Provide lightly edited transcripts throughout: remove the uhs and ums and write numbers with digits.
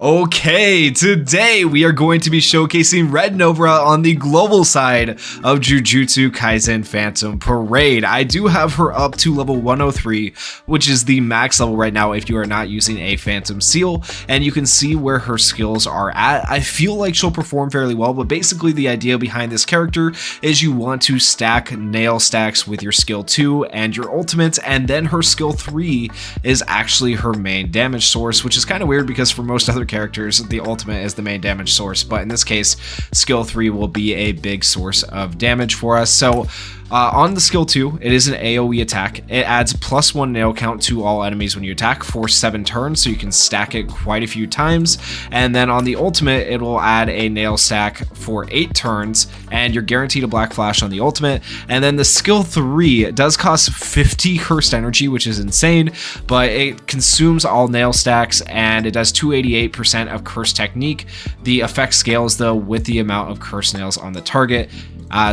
Okay, today we are going to be showcasing Red Nobara on the global side of Jujutsu Kaisen Phantom Parade. I do have her up to level 103, which is the max level right now if you are not using a Phantom Seal, and you can see where her skills are at. I feel like she'll perform fairly well, but basically the idea behind this character is you want to stack nail stacks with your skill 2 and your ultimate, and then her skill 3 is actually her main damage source, which is kind of weird because for most other characters, the ultimate is the main damage source, but in this case, skill 3 will be a big source of damage for us. So on the skill 2, it is an AoE attack. It adds +1 nail count to all enemies when you attack for 7 turns, so you can stack it quite a few times. And then on the ultimate, it will add a nail stack for 8 turns, and you're guaranteed a black flash on the ultimate. And then the skill 3 does cost 50 cursed energy, which is insane, but it consumes all nail stacks, and it does 288% of cursed technique. The effect scales though with the amount of cursed nails on the target.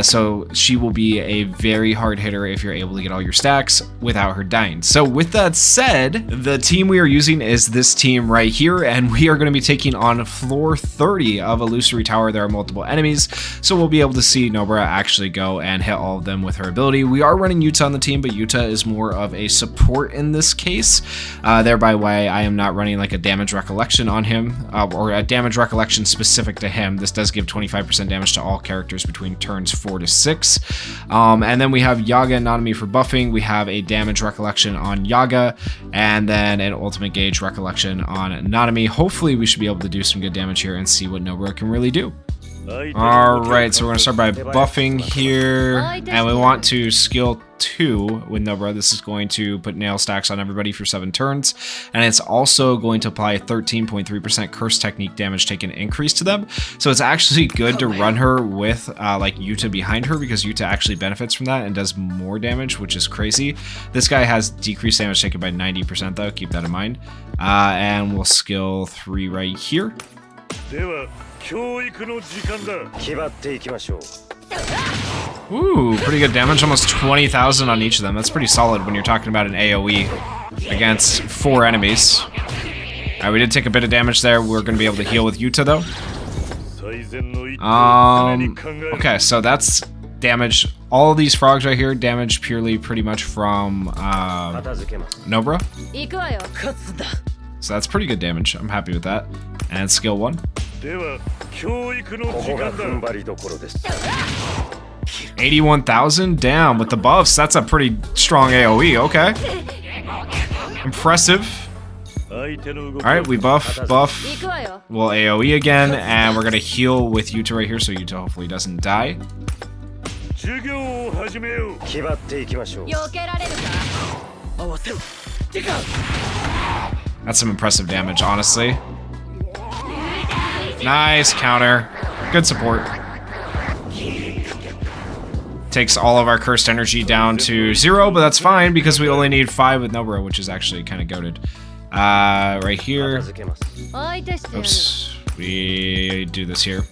So she will be a very hard hitter if you're able to get all your stacks without her dying. So with that said, the team we are using is this team right here, and we are going to be taking on floor 30 of Illusory Tower. There are multiple enemies, so we'll be able to see Nobara actually go and hit all of them with her ability. We are running Yuta on the team, but Yuta is more of a support in this case, thereby why I am not running like a damage recollection on him, or a damage recollection specific to him. This does give 25% damage to all characters between turns 4 to 6. And then we have Yaga and Nanami for buffing. We have a damage recollection on Yaga, and then an ultimate gauge recollection on Nanami. Hopefully we should be able to do some good damage here and see what Nobara can really do. Alright, so we're going to start by buffing here, and we want to skill 2 with Nobara. This is going to put nail stacks on everybody for 7 turns, and it's also going to apply 13.3% curse technique damage taken increase to them. So it's actually good to run her with like Yuta behind her, because Yuta actually benefits from that and does more damage, which is crazy. This guy has decreased damage taken by 90% though, keep that in mind. And we'll skill 3 right here. Ooh, pretty good damage, almost 20,000 on each of them. That's pretty solid when you're talking about an AoE against 4 enemies. Alright, we did take a bit of damage there. We're going to be able to heal with Yuta though. Okay, so that's damage. All of these frogs right here, damage purely pretty much from Nobara. So that's pretty good damage. I'm happy with that. And skill 1. 81,000? Damn, with the buffs, that's a pretty strong AoE, okay. Impressive. Alright, we buff. We'll AoE again, and we're gonna heal with Yuta right here, so Yuta hopefully doesn't die. That's some impressive damage, honestly. Nice counter. Good support. Takes all of our cursed energy down to 0, but that's fine because we only need 5 with Nobara, which is actually kind of goated. Right here. Oops. We do this here.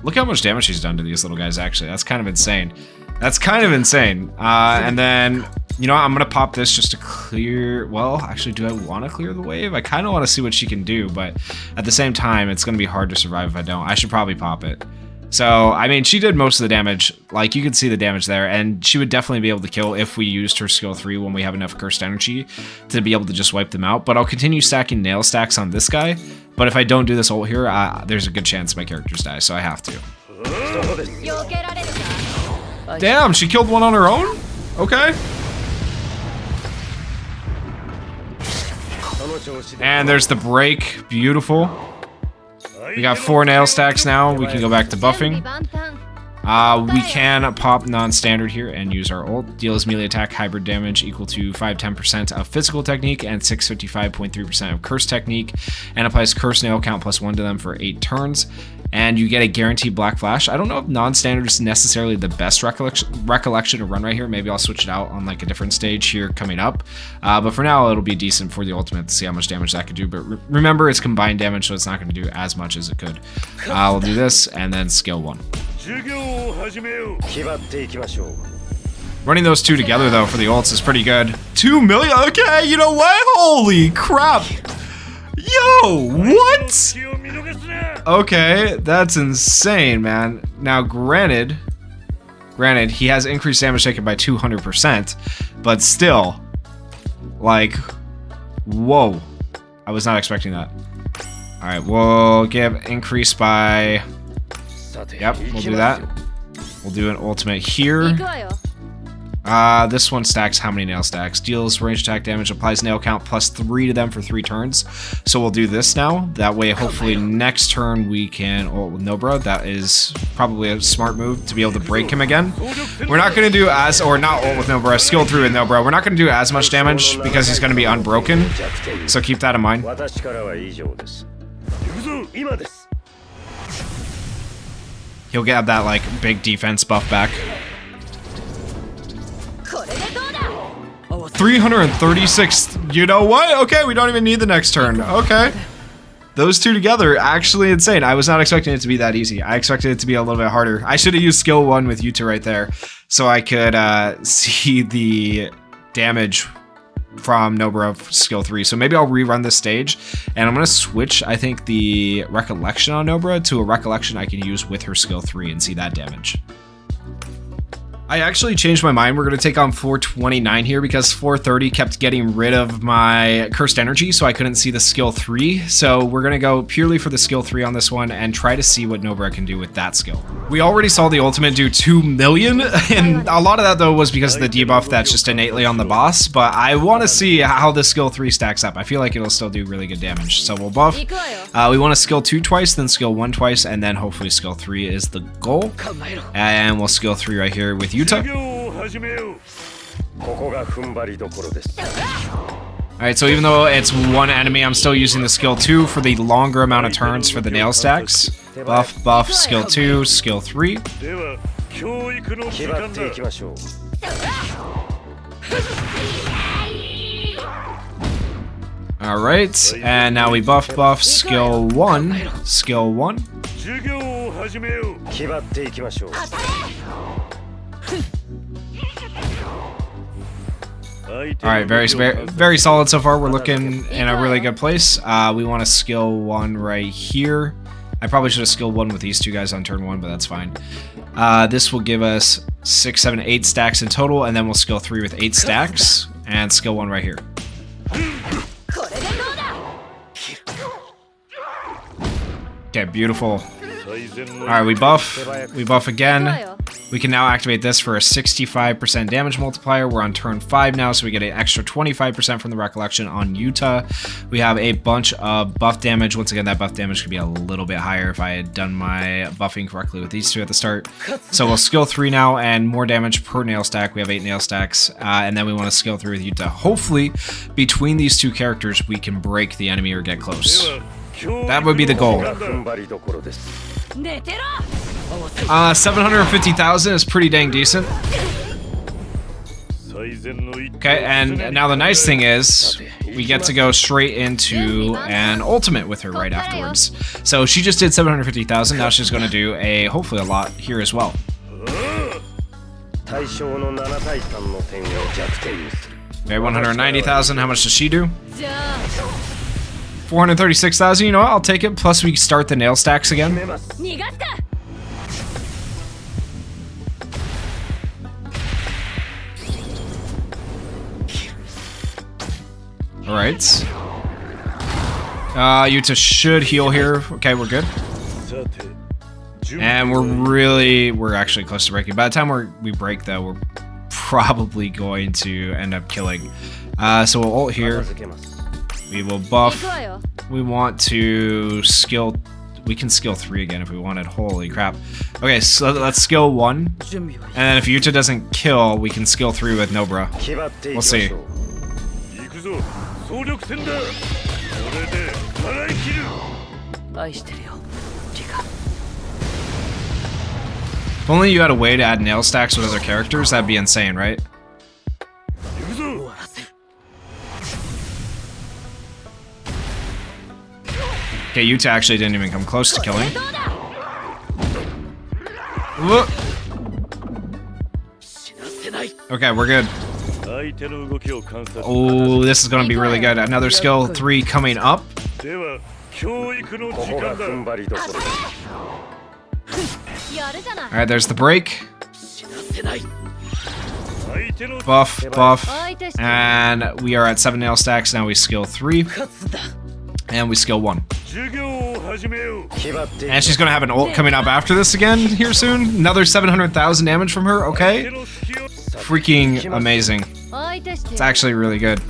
Look how much damage she's done to these little guys, actually. That's kind of insane. That's kind of insane. And then, you know what, I'm going to pop this just to clear... Well, actually, do I want to clear the wave? I kind of want to see what she can do, but at the same time, it's going to be hard to survive if I don't. I should probably pop it. So, I mean, she did most of the damage. Like, you can see the damage there, and she would definitely be able to kill if we used her skill 3 when we have enough cursed energy to be able to just wipe them out. But I'll continue stacking nail stacks on this guy. But if I don't do this ult here, there's a good chance my characters die, so I have to. Damn, she killed one on her own? Okay. And there's the break. Beautiful. We got 4 nail stacks now. We can go back to buffing. We can pop non-standard here and use our ult. Deals melee attack hybrid damage equal to 510% of physical technique and 655.3% of curse technique, and applies curse nail count +1 to them for 8 turns. And you get a guaranteed black flash. I don't know if non-standard is necessarily the best recollection to run right here. Maybe I'll switch it out on like a different stage here coming up. But for now, it'll be decent for the ultimate to see how much damage that could do. But remember, it's combined damage, so it's not going to do as much as it could. We'll do this and then skill 1. Running those two together though for the ults is pretty good. 2 million. Okay, you know what? Holy crap! Yo, what? Okay, that's insane, man. Now, granted, he has increased damage taken by 200%, but still, like, whoa. I was not expecting that. All right, we'll give increase by, yep, we'll do that. We'll do an ultimate here. This one stacks how many nail stacks? Deals range attack damage, applies nail count plus 3 to them for 3 turns. So we'll do this now. That way, hopefully next turn we can ult with Nobara. That is probably a smart move to be able to break him again. We're not going to do or not ult with Nobara, skill through with Nobara. We're not going to do as much damage because he's going to be unbroken. So keep that in mind. He'll get that, like, big defense buff back. 336, you know what? Okay, we don't even need the next turn. Okay. Those two together, actually insane. I was not expecting it to be that easy. I expected it to be a little bit harder. I should have used skill 1 with Yuta right there so I could see the damage from Nobara skill 3. So maybe I'll rerun this stage, and I'm going to switch, I think, the Recollection on Nobara to a Recollection I can use with her skill 3 and see that damage. I actually changed my mind. We're going to take on 429 here because 430 kept getting rid of my cursed energy, so I couldn't see the skill 3. So we're going to go purely for the skill 3 on this one and try to see what Nobara can do with that skill. We already saw the ultimate do 2 million, and a lot of that though was because of the debuff that's just innately on the boss, but I want to see how the skill 3 stacks up. I feel like it'll still do really good damage. So we'll buff. We want to skill 2 twice, then skill 1 twice, and then hopefully skill 3 is the goal. And we'll skill 3 right here with Yuta. Alright, so even though it's one enemy, I'm still using the skill 2 for the longer amount of turns for the nail stacks. Buff, buff, skill 2, skill 3. Alright, and now we buff, buff, skill 1, skill 1. Alright, very solid so far. We're looking in a really good place. We want to skill 1 right here. I probably should have skilled 1 with these two guys on turn 1, but that's fine. This will give us 6, 7, 8 stacks in total, and then we'll skill 3 with 8 stacks, and skill 1 right here. Okay, beautiful. Alright, we buff again. We can now activate this for a 65% damage multiplier. We're on turn 5 now, so we get an extra 25% from the Recollection on Yuta. We have a bunch of buff damage. Once again, that buff damage could be a little bit higher if I had done my buffing correctly with these two at the start. So we'll skill 3 now, and more damage per nail stack. We have 8 nail stacks, and then we want to skill 3 with Yuta. Hopefully, between these two characters, we can break the enemy or get close. That would be the goal. 750,000 is pretty dang decent. Okay, and now the nice thing is we get to go straight into an ultimate with her right afterwards. So she just did 750,000. Now she's going to do hopefully a lot here as well. Okay, 190,000. How much does she do? 436,000. You know what? I'll take it. Plus we start the nail stacks again. Alright. Yuta should heal here. Okay, we're good. And we're actually close to breaking. By the time we break, though, we're probably going to end up killing. So we'll ult here. We will buff. We want to skill. We can skill 3 again if we wanted. Holy crap. Okay, so let's skill 1. And then if Yuta doesn't kill, we can skill 3 with Nobara. We'll see. If only you had a way to add nail stacks with other characters, that'd be insane, right? Okay, Yuta actually didn't even come close to killing. Okay, we're good. Oh, this is going to be really good. Another skill 3 coming up. Alright, there's the break. Buff, buff. And we are at 7 nail stacks. Now we skill 3. And we skill 1. And she's gonna have an ult coming up after this again here soon. Another 700,000 damage from her. Okay. Freaking amazing. It's actually really good.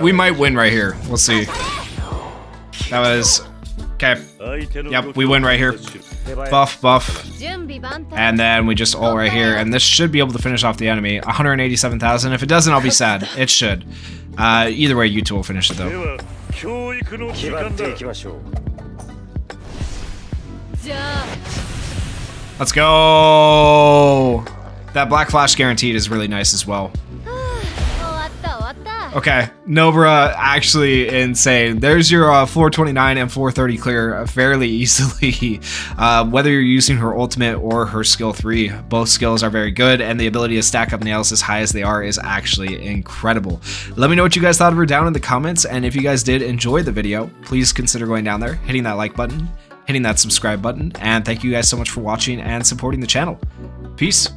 We might win right here. We'll see. That was okay. Yep, we win right here. Buff, buff. And then we just ult right here, and this should be able to finish off the enemy. 187,000. If it doesn't, I'll be sad. It should. Either way, you two will finish it though. Let's go. That black flash guaranteed is really nice as well. Okay, Nobara, actually insane. There's your 429 and 430 clear fairly easily. Whether you're using her ultimate or her skill 3, both skills are very good, and the ability to stack up nails as high as they are is actually incredible. Let me know what you guys thought of her down in the comments, and if you guys did enjoy the video, please consider going down there, hitting that like button, hitting that subscribe button, and thank you guys so much for watching and supporting the channel. Peace.